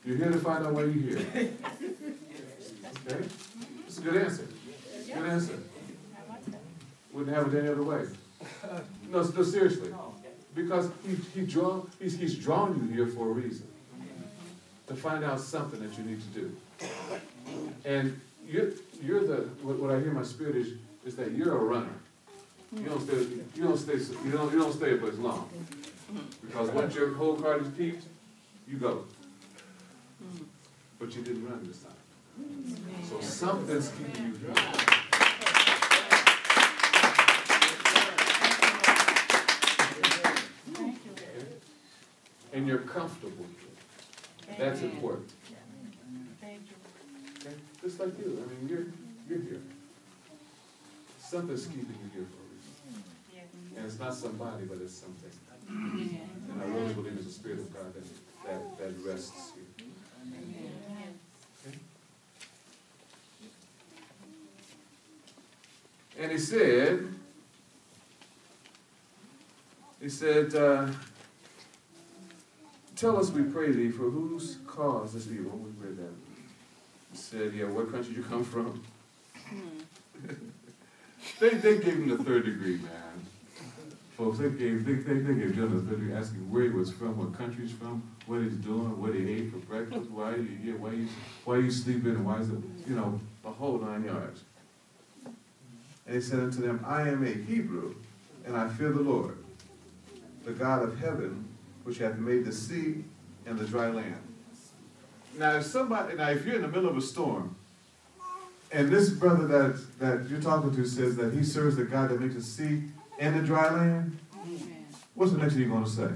You're here to find out why you're here. Okay? That's a good answer. Good answer. Wouldn't have it any other way. No, seriously. Because he's drawn you here for a reason. To find out something that you need to do. And what I hear in my spirit is that you're a runner. You don't stay for as long. Because once your whole card is peaked, you go. But you didn't run this time. So something's keeping you here. And you're comfortable. That's important. Okay? Just like you. I mean, you're here. Something's keeping you here for a reason. And it's not somebody, but it's something. And I really believe it's the Spirit of God that rests here. Okay? And he said, tell us, we pray thee, for whose cause this evil? We read that. He said, yeah, what country you come from? They gave him the third degree, man. Folks, they gave John the third degree, asking where he was from, what country he's from, what he's doing, what he ate for breakfast, why are you here, why are you sleeping, and why is it, the whole 9 yards. And he said unto them, I am a Hebrew, and I fear the Lord, the God of heaven, which hath made the sea and the dry land. Now, if you're in the middle of a storm, and this brother that you're talking to says that he serves the God that makes the sea and the dry land, what's the next thing you're going to say?